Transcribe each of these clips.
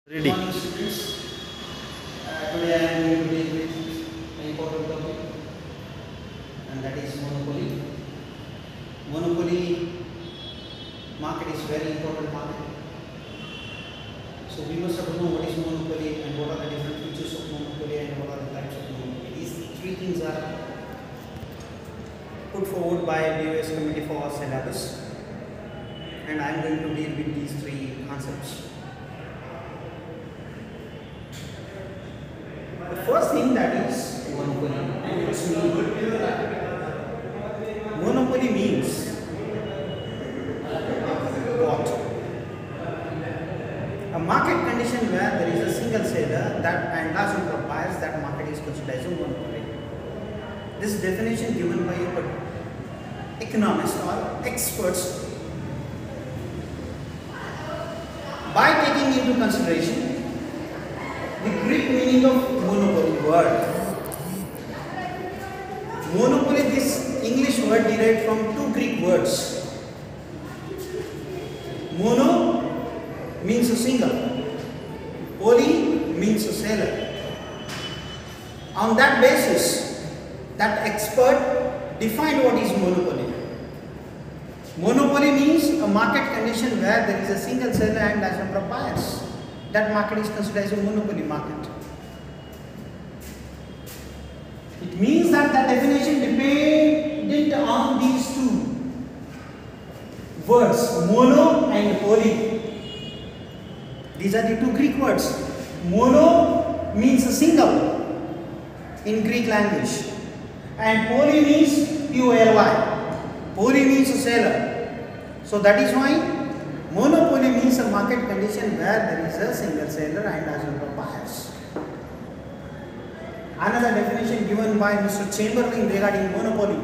Ready. Good morning, students. Today I am going to deal with an important topic, and that is monopoly. Monopoly market is very important market. So we must have to know what is monopoly and what are the different features of monopoly and what are the types of monopoly. These three things are put forward by BOS Committee for Syllabus, and I am going to deal with these three concepts. The first thing, that is monopoly. What's mean? Monopoly means what? A market condition where there is a single seller that and large number of buyers, that market is considered as a monopoly. This definition given by economists or experts by taking into consideration the Greek meaning of monopoly word. Monopoly, this English word derived from two Greek words. Mono means a single, poly means a seller. On that basis, that expert defined what is monopoly. Monopoly means a market condition where there is a single seller and large number of buyers. That market is considered as a monopoly market. It means that the definition dependent on these two words, mono and poly. These are the two Greek words. Mono means a single in Greek language, and poly means P-O-L-Y. Poly means a seller. So that is why monopoly means a market condition where there is a single seller and large number of buyers. Another definition given by Mr. Chamberlain regarding monopoly.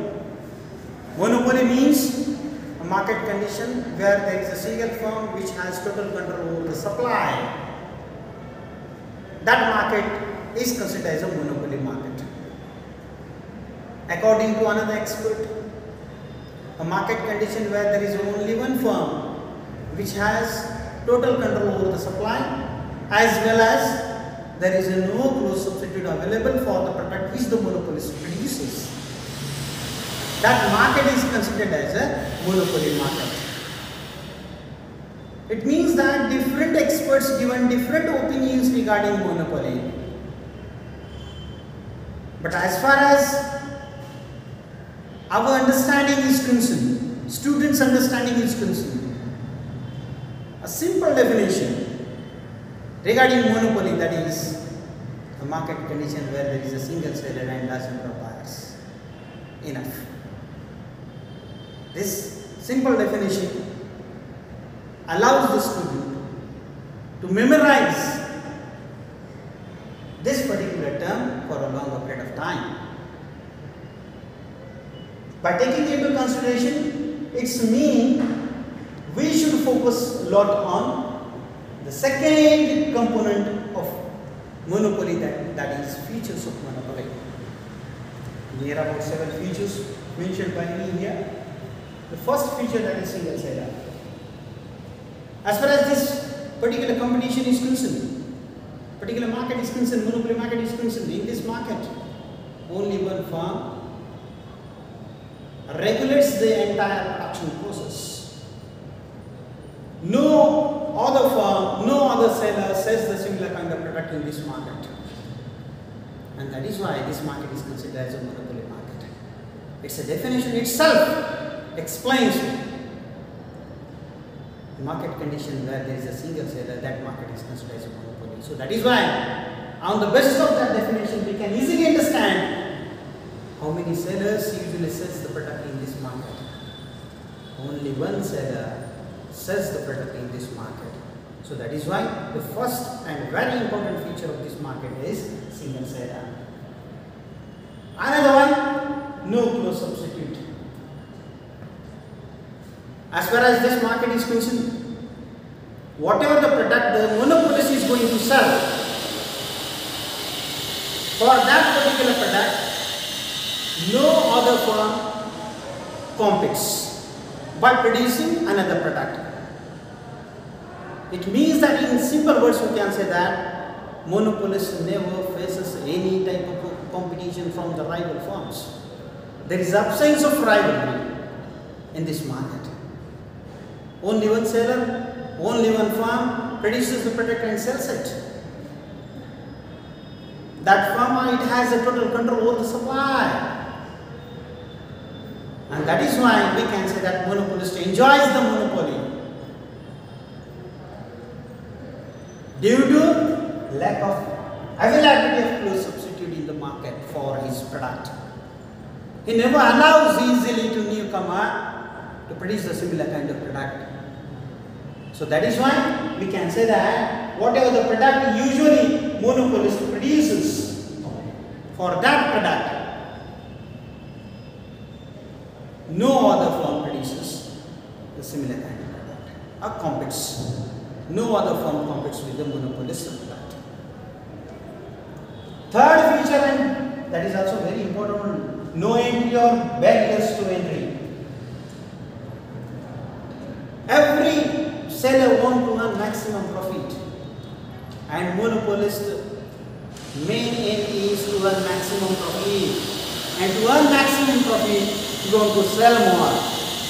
Monopoly means a market condition where there is a single firm which has total control over the supply. That market is considered as a monopoly market. According to another expert, a market condition where there is only one firm which has total control over the supply, as well as there is no close substitute available for the product which the monopolist produces. That market is considered as a monopoly market. It means that different experts given different opinions regarding monopoly. But as far as our understanding is concerned, students' understanding is concerned, a simple definition regarding monopoly, that is a market condition where there is a single seller and large number of buyers. Enough. This simple definition allows the student to memorize this particular term for a longer period of time. By taking into consideration its meaning, we should focus a lot on the second component of monopoly, that is features of monopoly. There are about 7 features mentioned by me here. The first feature, that is single seller. As far as this particular competition is concerned, particular market is concerned, monopoly market is concerned, in this market only one firm regulates the entire production process. No other firm, no other seller sells the similar kind of product in this market. And that is why this market is considered as a monopoly market. It's a definition itself explains the market condition where there is a single seller, that market is considered as a monopoly. So that is why on the basis of that definition we can easily understand how many sellers usually sells the product in this market. Only one seller sells the product in this market. So that is why the first and very important feature of this market is single seller. Another one, no close substitute. As far as this market is concerned, whatever the product the monopolist is going to sell, for that particular product, no other firm competes by producing another product. It means that in simple words we can say that monopolist never faces any type of competition from the rival firms. There is absence of rivalry in this market. Only one seller, only one firm produces the product and sells it. That firm, it has a total control over the supply. And that is why we can say that monopolist enjoys the monopoly due to lack of availability of close substitute in the market for his product. He never allows easily to newcomer to produce the similar kind of product. So that is why we can say that whatever the product usually monopolist produces, for that product no other firm produces the similar kind of product or competes. No other firm competes with the monopolist product. Third feature, and that is also very important one, no entry or barriers to entry. Every seller wants to earn maximum profit, and monopolist main aim is to earn maximum profit. And to earn maximum profit, you want to sell more.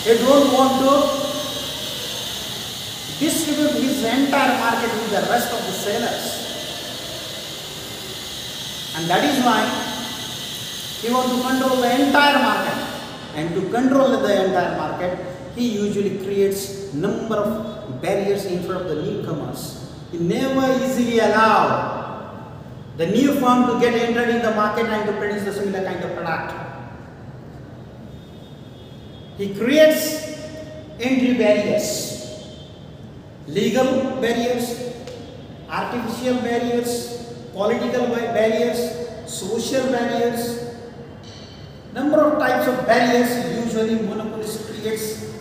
You don't want to distribute his entire market with the rest of the sellers. And that is why he wants to control the entire market. And to control the entire market, he usually creates number of barriers in front of the newcomers. He never easily allows the new firm to get entered in the market and to produce the similar kind of product. He creates entry barriers, legal barriers, artificial barriers, political barriers, social barriers, number of types of barriers usually monopolist creates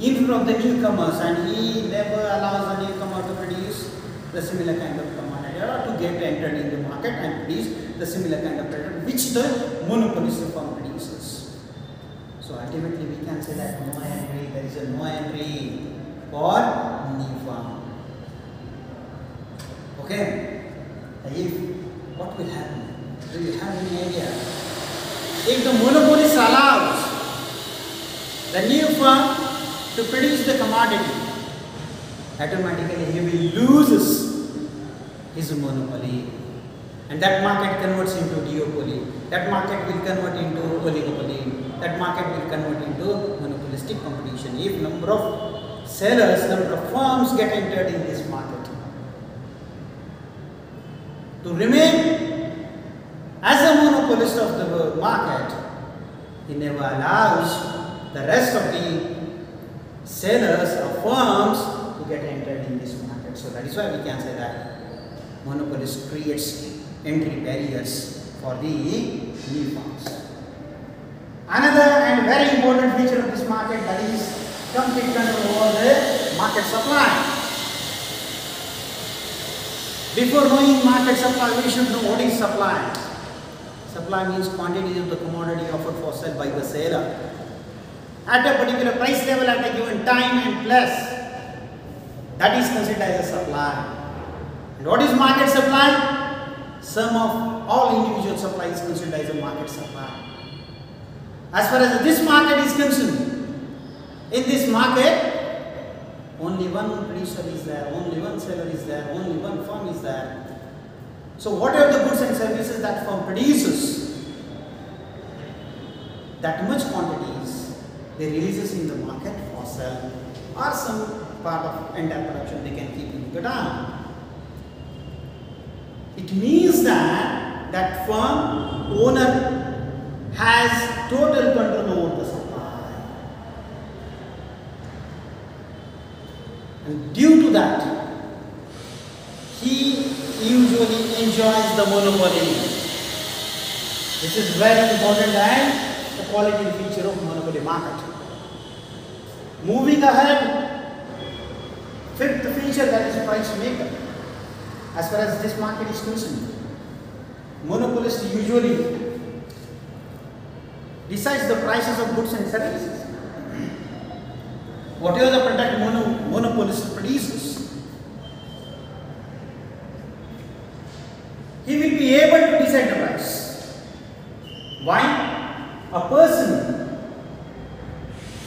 in front of the newcomers, and he never allows the newcomer to produce the similar kind of commodity or to get entered in the market and produce the similar kind of product which the monopolist firm produces. So ultimately we can say that no entry, there is a no entry for new firm. Okay, if what will happen? Do you have any idea? If the monopolist allows the new firm to produce the commodity, automatically he will lose his monopoly, and that market converts into duopoly. That market will convert into oligopoly. That market will convert into monopolistic competition. If number of sellers, number of firms get entered in this market, to remain as a monopolist of the market, he never allows the rest of the sellers or firms to get entered in this market. So that is why we can say that monopolist creates entry barriers for the new firms. Another and very important feature of this market, that is complete control over the market supply. Before knowing market supply, we should know what is supply. Supply means quantity of the commodity offered for sale by the seller at a particular price level at a given time and place. That is considered as a supply. And what is market supply? Sum of all individual supply is considered as a market supply. As far as this market is concerned, in this market, only one producer is there, only one seller is there, only one firm is there. So whatever the goods and services that firm produces, that much quantities they releases in the market for sale, or some part of entire production they can keep in Godown. It means that that firm owner has total control over the supply, and due to that he usually enjoys the monopoly. This is very important and the quality feature of monopoly market. Moving ahead, fifth feature, that is price maker. As far as this market is concerned, monopolist usually decides the prices of goods and services. Whatever the product monopolist produces, Why? A person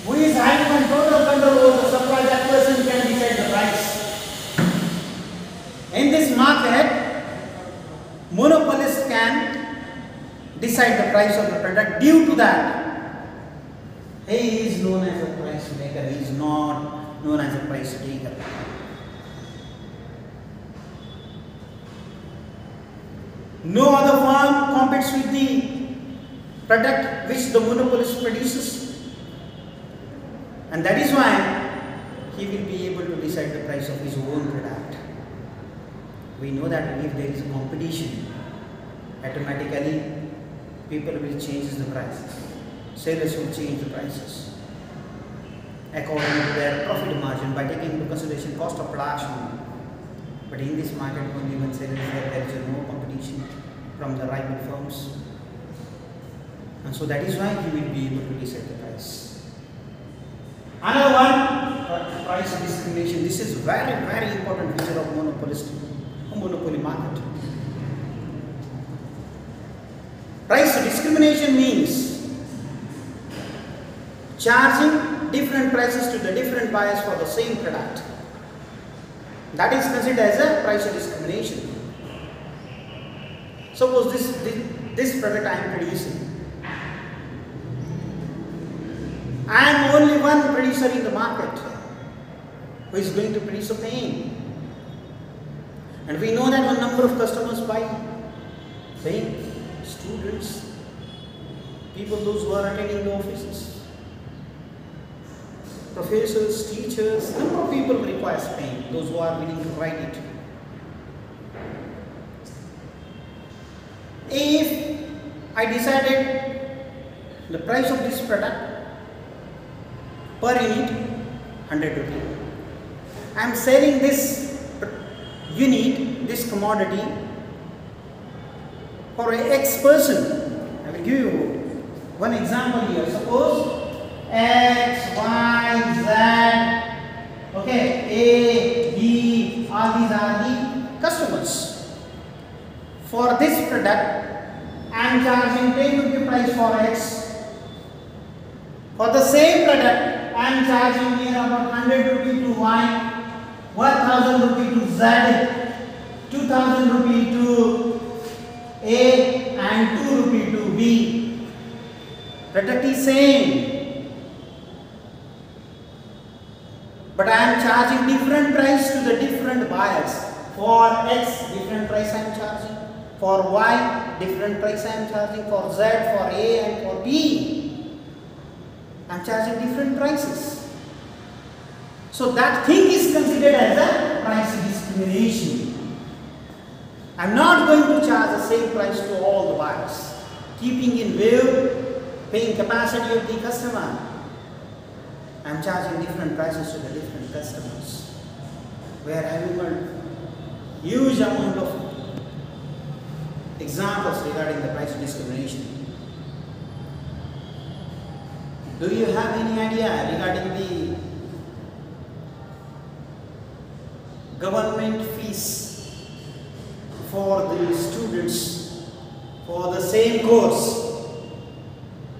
who is having total control over the supply, that person can decide the price. In this market, monopolists can decide the price of the product. Due to that, he is known as a price maker, he is not known as a price taker. No other firm competes with the product which the monopolist produces, and that is why he will be able to decide the price of his own product. We know that if there is a competition, automatically people will change the prices. Sellers will change the prices according to their profit margin by taking into consideration cost of production. But in this market, only when sellers there is no competition from the rival firms, and so that is why he will be able to decide the price. Another one, price discrimination. This is very, very important feature of monopoly market. Price discrimination means charging different prices to the different buyers for the same product. That is considered as a price discrimination. Suppose this product I am producing. I am only one producer in the market who is going to produce a paint. And we know that a number of customers buy paint. Students, people those who are attending the offices, professors, teachers, number of people require paint, those who are willing to write it. If I decided the price of this product per unit 100 rupees, I am selling this unit, this commodity for X person. I will give you one example here. Suppose X, Y, Z, okay, A, B, all these are the customers. For this product, I am charging 10 rupee price for X. For the same product, I am charging here about 100 rupee to Y, 1000 rupee to Z, 2000 rupee to A, and 2 rupee to B. Product is same, but I am charging different price to the different buyers. For X, different price I am charging. For Y, different price I am charging. For Z, for A, and for B, I am charging different prices. So that thing is considered as a price discrimination. I am not going to charge the same price to all the buyers, keeping in view paying capacity of the customer. I am charging different prices to the different customers. We are having a huge amount of examples regarding the price discrimination. Do you have any idea regarding the government fees for the students for the same course?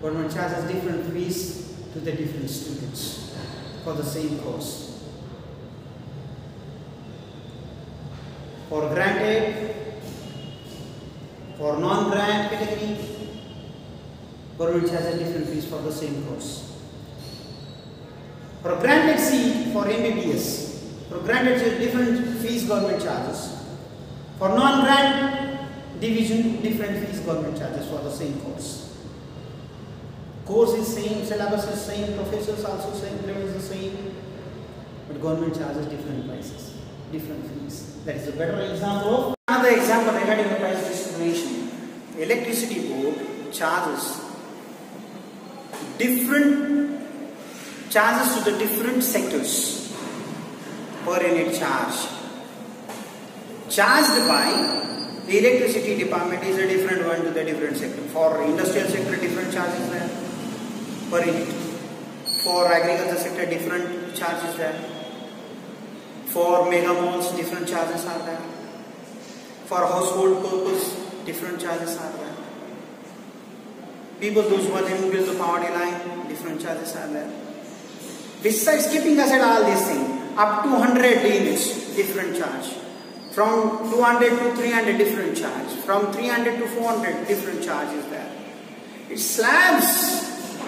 Government charges different fees to the different students for the same course. For granted, for non-grant category, government charges different fees for the same course. For granted seat for MBBS, for granted different fees government charges. For non-grant division, different fees government charges for the same course. Course is same, syllabus is same, professors also same, level is the same, but government charges different prices, different fees. That is a better example of another example regarding the price discrimination. Electricity board charges different charges to the different sectors per unit charge. Charged by the electricity department is a different one to the different sector. For industrial sector, different charges there per unit. For agriculture sector, different charges there. For mega malls, different charges are there. For household purpose, different charges are there. People, those who are living below the poverty line, different charges are there. Besides, keeping aside all these things, up to 100 units, different charge. From 200 to 300, different charge. From 300 to 400, different charge is there. Its slabs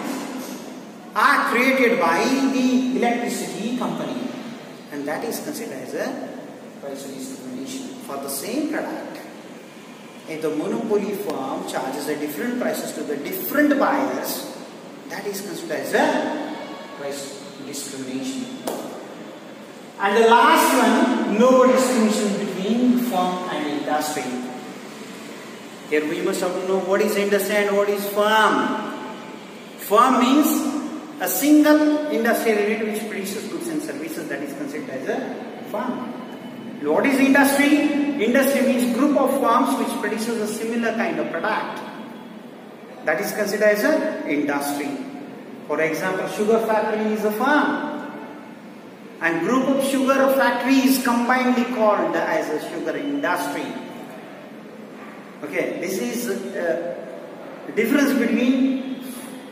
are created by the electricity company, and that is considered as a price discrimination for the same product. If the monopoly firm charges a different prices to the different buyers, that is considered as a price discrimination. And the last one, no distinction between firm and industry. Here we must have to know what is industry and what is firm. Firm means a single industrial unit which produces goods and services, that is considered as a firm. What is industry? Industry means group of firms which produces a similar kind of product. That is considered as an industry. For example, sugar factory is a firm. And group of sugar factories combinedly called as a sugar industry. Okay, this is the difference between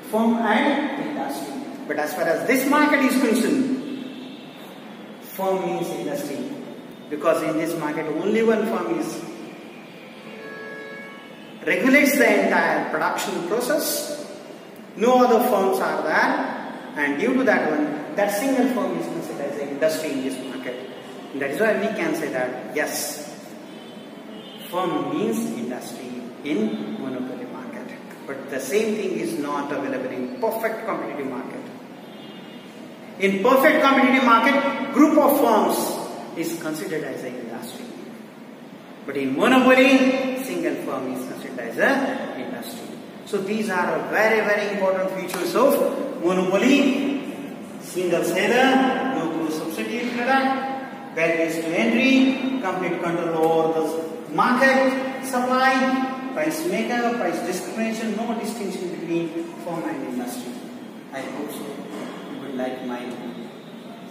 firm and industry. But as far as this market is concerned, firm means industry. Because in this market only one firm regulates the entire production process. No other firms are there, and due to that one, that single firm is considered as an industry in this market. And that is why we can say that yes, firm means industry in monopoly market. But the same thing is not available in perfect competitive market. In perfect competitive market, group of firms is considered as an industry. But in monopoly, single firm is considered as an industry. So these are very, very important features of monopoly. Single seller, no cross-substitute product, barriers to entry, complete control over the market, supply, price maker, price discrimination, no distinction between firm and industry. I hope so you would like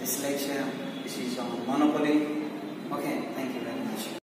this lecture. This is on monopoly. Okay, thank you very much.